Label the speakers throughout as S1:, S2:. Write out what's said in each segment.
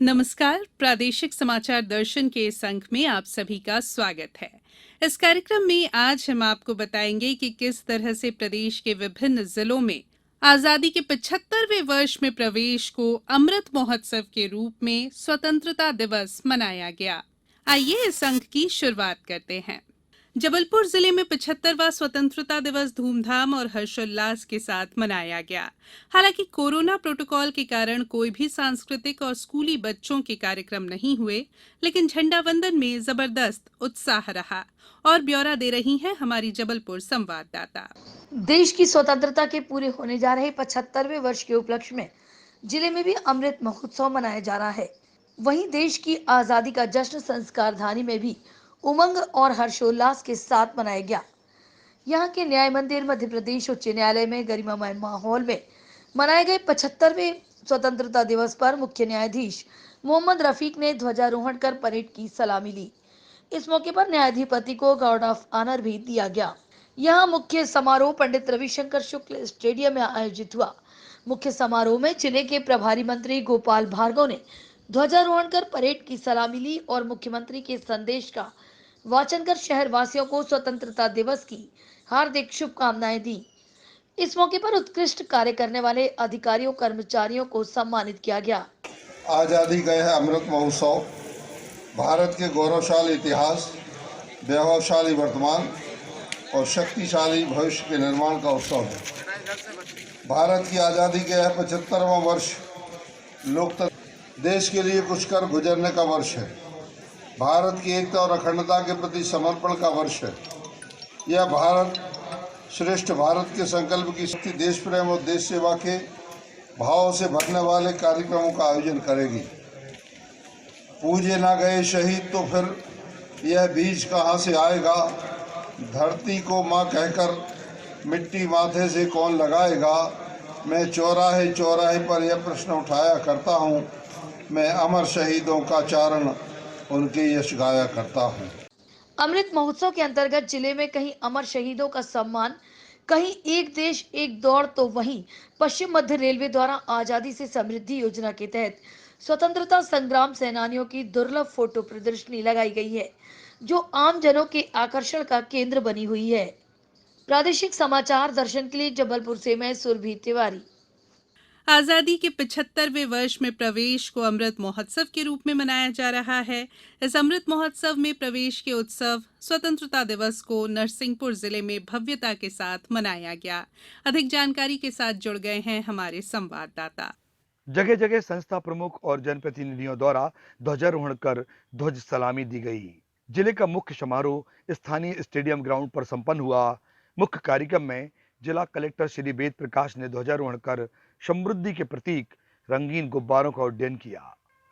S1: नमस्कार। प्रादेशिक समाचार दर्शन के इस अंक में आप सभी का स्वागत है। इस कार्यक्रम में आज हम आपको बताएंगे कि किस तरह से प्रदेश के विभिन्न जिलों में आजादी के 75वें वर्ष में प्रवेश को अमृत महोत्सव के रूप में स्वतंत्रता दिवस मनाया गया। आइए इस अंक की शुरुआत करते हैं। जबलपुर जिले में 75वां स्वतंत्रता दिवस धूमधाम और हर्षोल्लास के साथ मनाया गया। हालांकि कोरोना प्रोटोकॉल के कारण कोई भी सांस्कृतिक और स्कूली बच्चों के कार्यक्रम नहीं हुए, लेकिन झंडा वंदन में जबरदस्त उत्साह रहा। और ब्यौरा दे रही हैं हमारी जबलपुर संवाददाता।
S2: देश की स्वतंत्रता के पूरे होने जा रहे 75वें वर्ष के उपलक्ष्य में जिले में भी अमृत महोत्सव मनाया जा रहा है। वहीं देश की आजादी का जश्न संस्कारधानी में भी उमंग और हर्षोल्लास के साथ मनाया गया। यहाँ के न्याय मंदिर मध्य प्रदेश उच्च न्यायालय में गरिमामय माहौल में मनाए गए 75वें स्वतंत्रता दिवस पर मुख्य न्यायाधीश मोहम्मद रफीक ने ध्वजारोहण कर परेड की सलामी ली। इस मौके पर न्यायाधिपति को गार्ड ऑफ ऑनर भी दिया गया। यहाँ मुख्य समारोह पंडित रविशंकर शुक्ल स्टेडियम में आयोजित हुआ। मुख्य समारोह में जिले के प्रभारी मंत्री गोपाल भार्गव ने ध्वजारोहण कर परेड की सलामी ली और मुख्यमंत्री के संदेश का वाचन कर शहर वासियों को स्वतंत्रता दिवस की हार्दिक शुभकामनाएं दी। इस मौके पर उत्कृष्ट कार्य करने वाले अधिकारियों कर्मचारियों को सम्मानित किया गया।
S3: आजादी का यह अमृत महोत्सव भारत के गौरवशाली इतिहास, वैभवशाली वर्तमान और शक्तिशाली भविष्य के निर्माण का उत्सव है। भारत की आज़ादी का यह 75वां वर्ष लोकतंत्र देश के लिए कुछ कर गुजरने का वर्ष है। भारत की एकता और अखंडता के प्रति समर्पण का वर्ष है। यह भारत श्रेष्ठ भारत के संकल्प की शक्ति, देश प्रेम और देश सेवा के भाव से भरने वाले कार्यक्रमों का आयोजन करेगी। पूजे ना गए शहीद तो फिर यह बीज कहाँ से आएगा। धरती को माँ कहकर मिट्टी माथे से कौन लगाएगा। मैं चौराहे चौराहे पर यह प्रश्न उठाया करता हूँ। मैं अमर शहीदों का चारण उनके यश गाया करता हूँ।
S2: अमृत महोत्सव के अंतर्गत जिले में कहीं अमर शहीदों का सम्मान, कहीं एक देश एक दौड़, तो वहीं पश्चिम मध्य रेलवे द्वारा आजादी से समृद्धि योजना के तहत स्वतंत्रता संग्राम सेनानियों की दुर्लभ फोटो प्रदर्शनी लगाई गई है, जो आम जनों के आकर्षण का केंद्र बनी हुई है। प्रादेशिक समाचार दर्शन के लिए जबलपुर से मैं सुरभि तिवारी।
S1: आजादी के 75वें वर्ष में प्रवेश को अमृत महोत्सव के रूप में मनाया जा रहा है। इस अमृत महोत्सव में प्रवेश के उत्सव स्वतंत्रता दिवस को नरसिंहपुर जिले में भव्यता के साथ मनाया गया। अधिक जानकारी के साथ जुड़ गए हैं हमारे संवाददाता।
S4: जगह जगह संस्था प्रमुख और जनप्रतिनिधियों द्वारा ध्वजारोहण कर ध्वज सलामी दी गई। जिले का मुख्य समारोह स्थानीय स्टेडियम ग्राउंड पर संपन्न हुआ। मुख्य कार्यक्रम में जिला कलेक्टर श्री वेद प्रकाश ने ध्वजारोहण कर समृद्धि के प्रतीक रंगीन गुब्बारों का उड्डयन किया।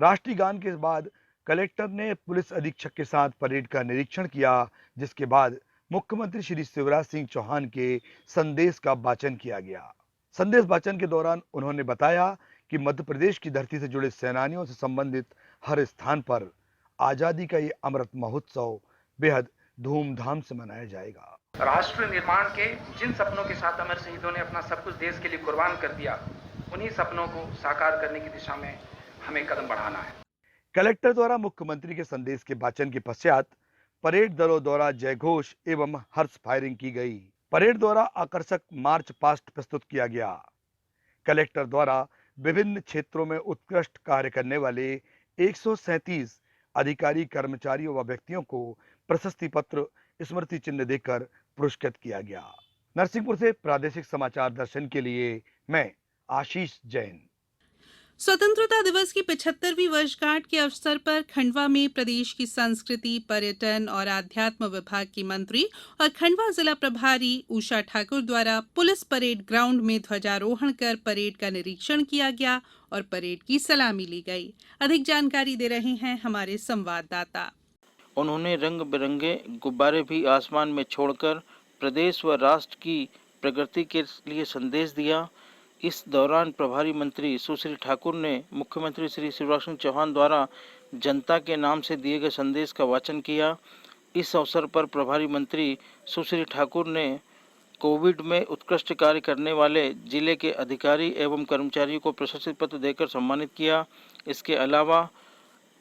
S4: राष्ट्रीय गान के बाद कलेक्टर ने पुलिस अधीक्षक के साथ परेड का निरीक्षण किया, जिसके बाद मुख्यमंत्री श्री शिवराज सिंह चौहान के संदेश का वाचन किया गया। संदेश वाचन के दौरान उन्होंने बताया कि मध्य प्रदेश की धरती से जुड़े सेनानियों से संबंधित हर स्थान पर आजादी का ये अमृत महोत्सव बेहद धूमधाम से मनाया जाएगा।
S5: राष्ट्र निर्माण के जिन सपनों के साथ अमर शहीदों ने अपना सब कुछ देश के लिए कुर्बान कर दिया, उन्हीं सपनों को साकार करने की दिशा में हमें कदम बढ़ाना है।
S4: कलेक्टर द्वारा मुख्यमंत्री के संदेश के वाचन के पश्चात परेड दलों द्वारा जयघोष एवं हर्ष फायरिंग की गई। परेड द्वारा आकर्षक मार्च पास्ट प्रस्तुत किया गया। कलेक्टर द्वारा विभिन्न क्षेत्रों में उत्कृष्ट कार्य करने वाले 137 अधिकारी, कर्मचारियों व व्यक्तियों को प्रशस्ति पत्र, स्मृति चिन्ह देकर पुरस्कृत किया गया। नरसिंहपुर से प्रादेशिक समाचार दर्शन के लिए मैं आशीष जैन।
S1: स्वतंत्रता दिवस की 75वीं वर्षगांठ के अवसर पर खंडवा में प्रदेश की संस्कृति, पर्यटन और आध्यात्म विभाग की मंत्री और खंडवा जिला प्रभारी उषा ठाकुर द्वारा पुलिस परेड ग्राउंड में ध्वजारोहण कर परेड का निरीक्षण किया गया और परेड की सलामी ली गई। अधिक जानकारी दे रहे हैं हमारे संवाददाता।
S6: उन्होंने रंग बिरंगे गुब्बारे भी आसमान में छोड़कर प्रदेश व राष्ट्र की प्रगति के लिए संदेश दिया। इस दौरान प्रभारी मंत्री सुश्री ठाकुर ने मुख्यमंत्री श्री शिवराज सिंह चौहान द्वारा जनता के नाम से दिए गए संदेश का वाचन किया। इस अवसर पर प्रभारी मंत्री सुश्री ठाकुर ने कोविड में उत्कृष्ट कार्य करने वाले जिले के अधिकारी एवं कर्मचारियों को प्रशस्ति पत्र देकर सम्मानित किया। इसके अलावा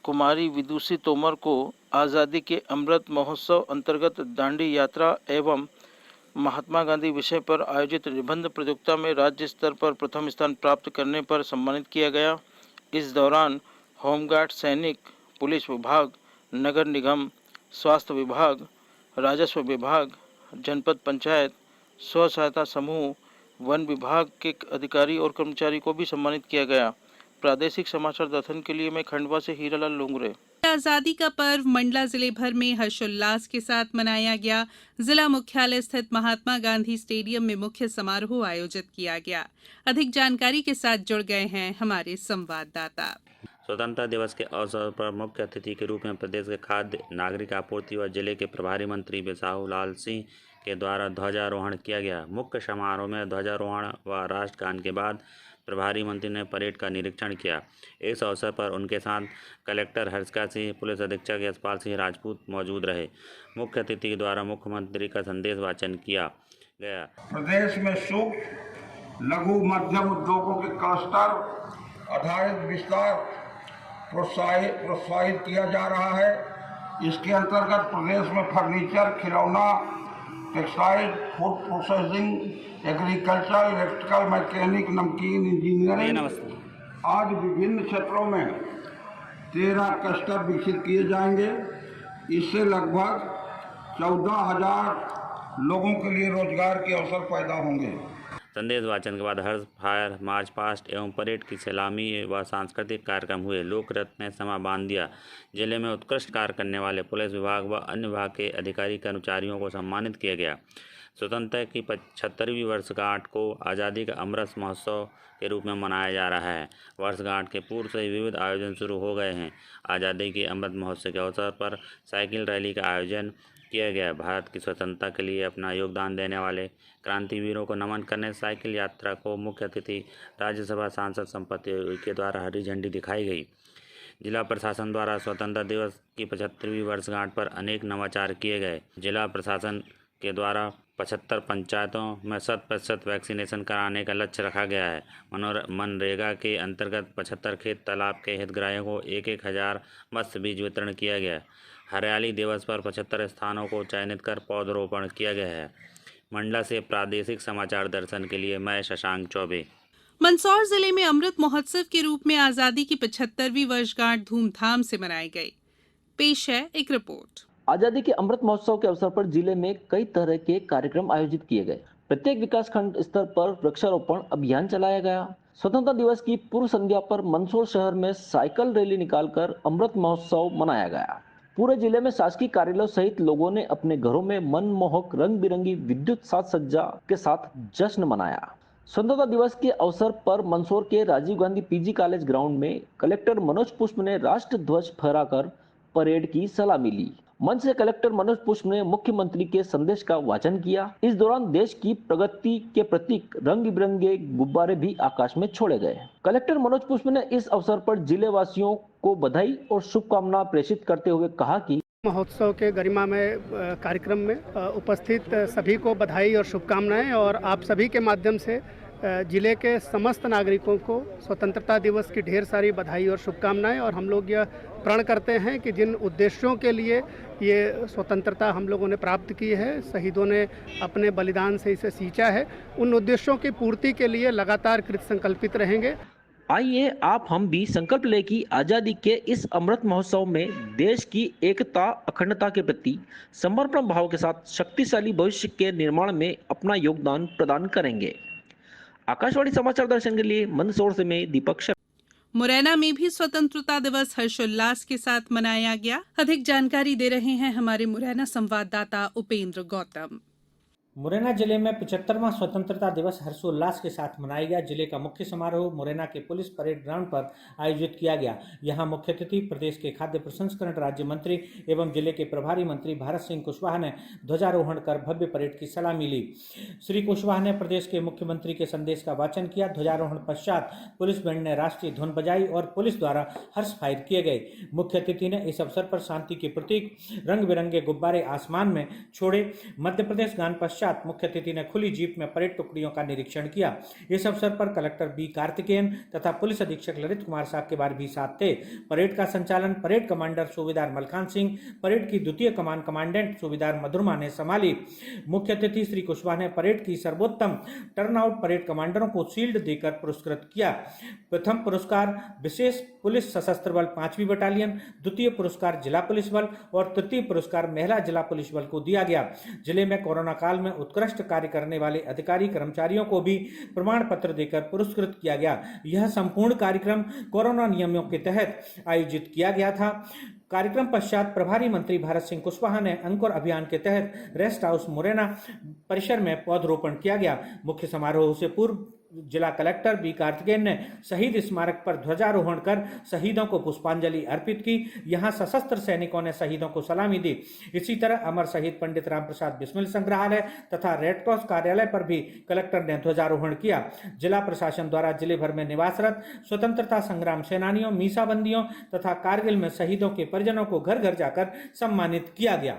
S6: कुमारी विदुषी तोमर को आज़ादी के अमृत महोत्सव अंतर्गत दांडी यात्रा एवं महात्मा गांधी विषय पर आयोजित निबंध प्रतियोगिता में राज्य स्तर पर प्रथम स्थान प्राप्त करने पर सम्मानित किया गया। इस दौरान होमगार्ड सैनिक, पुलिस विभाग, नगर निगम, स्वास्थ्य विभाग, राजस्व विभाग, जनपद पंचायत, स्व सहायता समूह, वन विभाग के अधिकारी और कर्मचारी को भी सम्मानित किया गया। प्रादेशिक समाचार दर्शन के लिए मैं खंडवा से हीरालाल लोंगरे।
S1: आजादी का पर्व मंडला जिले भर में हर्षोल्लास के साथ मनाया गया। जिला मुख्यालय स्थित महात्मा गांधी स्टेडियम में मुख्य समारोह आयोजित किया गया। अधिक जानकारी के साथ जुड़ गए हैं हमारे संवाददाता।
S7: स्वतंत्रता दिवस के अवसर पर मुख्य अतिथि के रूप में प्रदेश के खाद्य नागरिक आपूर्ति व जिले के प्रभारी मंत्री बिसाहू लाल सिंह के द्वारा ध्वजारोहण किया गया। मुख्य समारोह में ध्वजारोहण व राष्ट्रगान के बाद प्रभारी मंत्री ने परेड का निरीक्षण किया। इस अवसर पर उनके साथ कलेक्टर हर्षिका सिंह, पुलिस अधीक्षक यशपाल सिंह राजपूत मौजूद रहे। मुख्य अतिथि के द्वारा मुख्यमंत्री का संदेश वाचन किया गया।
S8: प्रदेश में सूक्ष्म लघु मध्यम उद्योगों के क्लस्टर आधारित विस्तार प्रोत्साहित किया जा रहा है। इसके अंतर्गत प्रदेश में फर्नीचर, खिलौना, textile, food processing, agriculture, electrical, mechanic, नमकीन, इंजीनियरिंग आज विभिन्न क्षेत्रों में 13 क्लस्टर विकसित किए जाएंगे। इससे लगभग 14,000 लोगों के लिए रोजगार के अवसर पैदा होंगे।
S7: संदेश वाचन के बाद हर्ष फायर मार्च पास्ट एवं परेड की सलामी व सांस्कृतिक कार्यक्रम हुए। लोक रत्न ने समा बांध दिया। जिले में उत्कृष्ट कार्य करने वाले पुलिस विभाग व अन्य विभाग के अधिकारी कर्मचारियों को सम्मानित किया गया। स्वतंत्रता की 75वीं वर्षगांठ को आज़ादी का अमृत महोत्सव के रूप में मनाया जा रहा है। वर्षगांठ के पूर्व से ही विविध आयोजन शुरू हो गए हैं। आज़ादी के अमृत महोत्सव के अवसर पर साइकिल रैली का आयोजन किया गया। भारत की स्वतंत्रता के लिए अपना योगदान देने वाले क्रांतिवीरों को नमन करने साइकिल यात्रा को मुख्य अतिथि राज्यसभा सांसद संपत्ति के द्वारा हरी झंडी दिखाई गई। जिला प्रशासन द्वारा स्वतंत्रता दिवस की 75वीं वर्षगांठ पर अनेक नवाचार किए गए। जिला प्रशासन के द्वारा 75 पंचायतों में 100% वैक्सीनेशन कराने का लक्ष्य रखा गया है। मनरेगा के अंतर्गत 75 खेत तालाब के हितग्राहियों को 1,000 मत्स्य बीज वितरण किया गया। हरियाली दिवस पर 75 स्थानों को चयनित कर पौधरोपण किया गया है। मंडला से प्रादेशिक समाचार दर्शन के लिए मैं शशांक चौबे।
S1: मंदसौर जिले में अमृत महोत्सव के रूप में आजादी की 75वीं वर्षगांठ धूमधाम से मनाई गई। पेश है एक रिपोर्ट।
S9: आजादी के अमृत महोत्सव के अवसर पर जिले में कई तरह के कार्यक्रम आयोजित किए गए। प्रत्येक विकासखंड स्तर पर वृक्षारोपण अभियान चलाया गया। स्वतंत्रता दिवस की पूर्व संध्या पर मंदसौर शहर में साइकिल रैली निकालकर अमृत महोत्सव मनाया गया। पूरे जिले में शासकीय कार्यालयों सहित लोगों ने अपने घरों में मनमोहक रंग बिरंगी विद्युत साज सज्जा के साथ जश्न मनाया। स्वतंत्रता दिवस के अवसर पर मंदसौर के Rajiv Gandhi PG college ground में कलेक्टर मनोज पुष्प ने राष्ट्र ध्वज फहराकर परेड की सलामी ली। मंच से कलेक्टर मनोज पुष्प ने मुख्यमंत्री के संदेश का वाचन किया। इस दौरान देश की प्रगति के प्रतीक रंग बिरंगे गुब्बारे भी आकाश में छोड़े गए। कलेक्टर मनोज पुष्प ने इस अवसर पर जिले वासियों को बधाई और शुभकामना प्रेषित करते हुए कहा कि
S10: महोत्सव के गरिमा में कार्यक्रम में उपस्थित सभी को बधाई और शुभकामनाएं और आप सभी के माध्यम से जिले के समस्त नागरिकों को स्वतंत्रता दिवस की ढेर सारी बधाई और शुभकामनाएं। और हम लोग यह प्रण करते हैं कि जिन उद्देश्यों के लिए ये स्वतंत्रता हम लोगों ने प्राप्त की है, शहीदों ने अपने बलिदान से इसे सींचा है, उन उद्देश्यों की पूर्ति के लिए लगातार कृत संकल्पित रहेंगे।
S9: आइए आप हम भी संकल्प लें कि आजादी के इस अमृत महोत्सव में देश की एकता अखंडता के प्रति समर्पण भाव के साथ शक्तिशाली भविष्य के निर्माण में अपना योगदान प्रदान करेंगे। आकाशवाणी समाचार दर्शन के लिए मंदसौर से मैं दीपक शर्मा।
S1: मुरैना में भी स्वतंत्रता दिवस हर्षोल्लास के साथ मनाया गया। अधिक जानकारी दे रहे हैं हमारे मुरैना संवाददाता उपेंद्र गौतम।
S11: मुरैना जिले में 75वां स्वतंत्रता दिवस हर्षोल्लास के साथ मनाया गया। जिले का मुख्य समारोह मुरैना के पुलिस परेड ग्राउंड पर आयोजित किया गया। यहां मुख्य अतिथि प्रदेश के खाद्य प्रसंस्करण राज्य मंत्री एवं जिले के प्रभारी मंत्री भारत सिंह कुशवाहा ने ध्वजारोहण कर भव्य परेड की सलामी ली। श्री कुशवाहा ने प्रदेश के मुख्यमंत्री के संदेश का वाचन किया। ध्वजारोहण पश्चात पुलिस बैंड ने राष्ट्रीय धुन बजाई और पुलिस द्वारा हर्ष फायर किए गए। मुख्य अतिथि ने इस अवसर पर शांति के प्रतीक रंग बिरंगे गुब्बारे आसमान में छोड़े। मध्य प्रदेश गान पश्चात पश्चात मुख्य अतिथि ने खुली जीप में परेड टुकड़ियों का निरीक्षण किया। इस अवसर पर कलेक्टर बी कार्तिकेयन तथा पुलिस अधीक्षक ललित कुमार साक्यवार भी साथ थे। परेड का संचालन परेड कमांडर सूबेदार मलखान सिंह, परेड की द्वितीय कमान कमांडेंट सूबेदार मधुरमा ने संभाली। मुख्य अतिथि श्री कुशवाहा ने परेड की सर्वोत्तम टर्नआउट परेड कमांडरों को शील्ड देकर पुरस्कृत किया। प्रथम पुरस्कार विशेष पुलिस सशस्त्र बल 5वीं बटालियन, द्वितीय पुरस्कार जिला पुलिस बल और तृतीय पुरस्कार महिला जिला पुलिस बल को दिया गया। जिले में कोरोना काल में उत्कृष्ट कार्य करने वाले अधिकारी कर्मचारियों को भी प्रमाण पत्र देकर पुरस्कृत किया गया। यह संपूर्ण कार्यक्रम कोरोना नियमों के तहत आयोजित किया गया था। कार्यक्रम पश्चात प्रभारी मंत्री भारत सिंह कुशवाहा ने अंकुर अभियान के तहत रेस्ट हाउस मुरैना परिसर में पौधरोपण किया गया। मुख्य समारोह से पूर्व जिला कलेक्टर बी कार्तिकेयन ने शहीद स्मारक पर ध्वजारोहण कर शहीदों को पुष्पांजलि अर्पित की। यहां सशस्त्र सैनिकों ने शहीदों को सलामी दी। इसी तरह अमर शहीद पंडित राम प्रसाद बिस्मिल संग्रहालय तथा रेड क्रॉस कार्यालय पर भी कलेक्टर ने ध्वजारोहण किया। जिला प्रशासन द्वारा जिले भर में निवासरत स्वतंत्रता संग्राम सेनानियों, मीसाबंदियों तथा कारगिल में शहीदों के परिजनों को घर घर जाकर सम्मानित किया गया।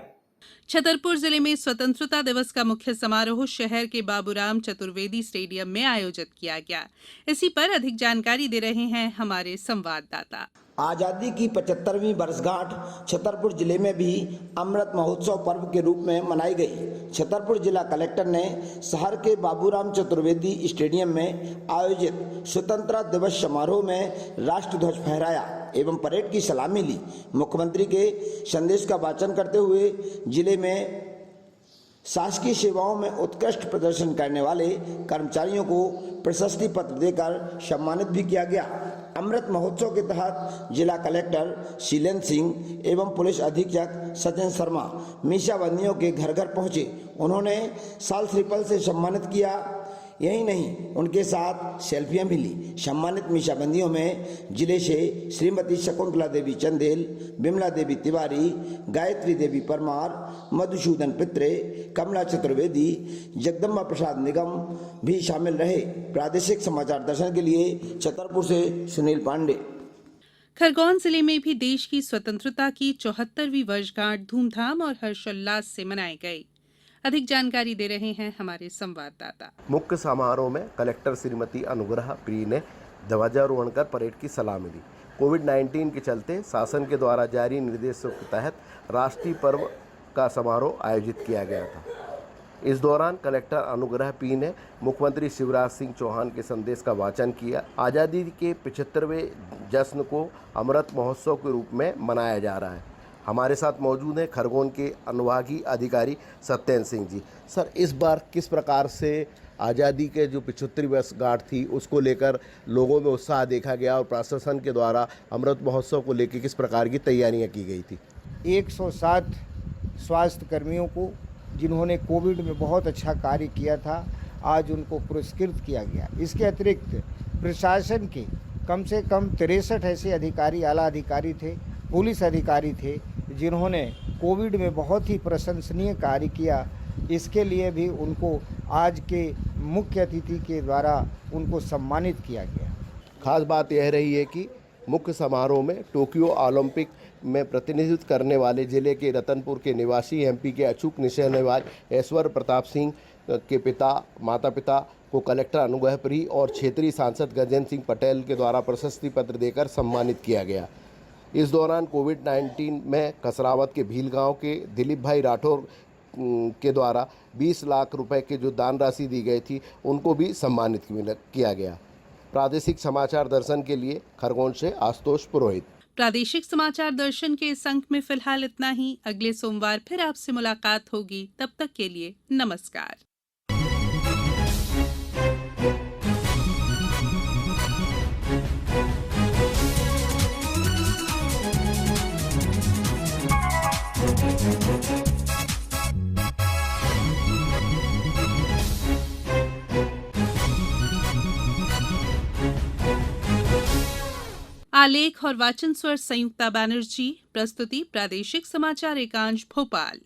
S1: छतरपुर जिले में स्वतंत्रता दिवस का मुख्य समारोह शहर के बाबूराम चतुर्वेदी स्टेडियम में आयोजित किया गया। इसी पर अधिक जानकारी दे रहे हैं हमारे संवाददाता।
S12: आज़ादी की 75वीं वर्षगांठ छतरपुर जिले में भी अमृत महोत्सव पर्व के रूप में मनाई गई। छतरपुर जिला कलेक्टर ने शहर के बाबूराम चतुर्वेदी स्टेडियम में आयोजित स्वतंत्रता दिवस समारोह में राष्ट्र ध्वज फहराया एवं परेड की सलामी ली। मुख्यमंत्री के संदेश का वाचन करते हुए जिले में शासकीय सेवाओं में उत्कृष्ट प्रदर्शन करने वाले कर्मचारियों को प्रशस्ति पत्र देकर सम्मानित भी किया गया। अमृत महोत्सव के तहत जिला कलेक्टर शीलेंद्र सिंह एवं पुलिस अधीक्षक सचिन शर्मा मीसाबंदियों के घर घर पहुंचे। उन्होंने साल श्रीफल से सम्मानित किया। यही नहीं, उनके साथ सेल्फियां भी ली। सम्मानित मीसाबंदियों में जिले से श्रीमती शकुंतला देवी चंदेल, बिमला देवी तिवारी, गायत्री देवी परमार, मधुसूदन पित्रे, कमला चतुर्वेदी, जगदम्बा प्रसाद निगम भी शामिल रहे। प्रादेशिक समाचार दर्शन के लिए छतरपुर से सुनील पांडे।
S1: खरगोन जिले में भी देश की स्वतंत्रता की 74वीं वर्षगांठ धूमधाम और हर्षोल्लास से मनाई गई। अधिक जानकारी दे रहे हैं हमारे संवाददाता।
S13: मुख्य समारोह में कलेक्टर श्रीमती अनुग्रह प्री ने ध्वजारोहण कर परेड की सलामी ली। कोविड-19 के चलते शासन के द्वारा जारी निर्देशों के तहत राष्ट्रीय पर्व का समारोह आयोजित किया गया था। इस दौरान कलेक्टर अनुग्रह पी ने मुख्यमंत्री शिवराज सिंह चौहान के संदेश का वाचन किया। आज़ादी के 75वें जश्न को अमृत महोत्सव के रूप में मनाया जा रहा है। हमारे साथ मौजूद हैं खरगोन के अनुभागीय अधिकारी सत्येंद्र सिंह जी। सर, इस बार किस प्रकार से आज़ादी के जो 75वीं वर्षगांठ थी उसको लेकर लोगों में उत्साह देखा गया और प्रशासन के द्वारा अमृत महोत्सव को लेकर किस प्रकार की तैयारियां की गई थी?
S14: 107 स्वास्थ्य कर्मियों को जिन्होंने कोविड में बहुत अच्छा कार्य किया था, आज उनको पुरस्कृत किया गया। इसके अतिरिक्त प्रशासन के कम से कम 63 ऐसे अधिकारी, आला अधिकारी थे, पुलिस अधिकारी थे जिन्होंने कोविड में बहुत ही प्रशंसनीय कार्य किया। इसके लिए भी उनको आज के मुख्य अतिथि के द्वारा उनको सम्मानित किया गया।
S13: खास बात यह रही है कि मुख्य समारोह में टोक्यो ओलंपिक में प्रतिनिधित्व करने वाले जिले के रतनपुर के निवासी एमपी के अचूक निशानेबाज ऐश्वर्य प्रताप सिंह के माता पिता को कलेक्टर अनुग्रह प्री और क्षेत्रीय सांसद गजेंद्र सिंह पटेल के द्वारा प्रशस्ति पत्र देकर सम्मानित किया गया। इस दौरान कोविड-19 में कसरावत के भील गांव के दिलीप भाई राठौर के द्वारा 20 लाख रुपए की जो दान राशि दी गई थी उनको भी सम्मानित किया गया। प्रादेशिक समाचार दर्शन के लिए खरगोन से आशुतोष पुरोहित।
S1: प्रादेशिक समाचार दर्शन के इस अंक में फिलहाल इतना ही। अगले सोमवार फिर आपसे मुलाकात होगी। तब तक के लिए नमस्कार। आलेख और वाचन स्वर संयुक्ता बनर्जी। प्रस्तुति प्रादेशिक समाचार एकांश भोपाल।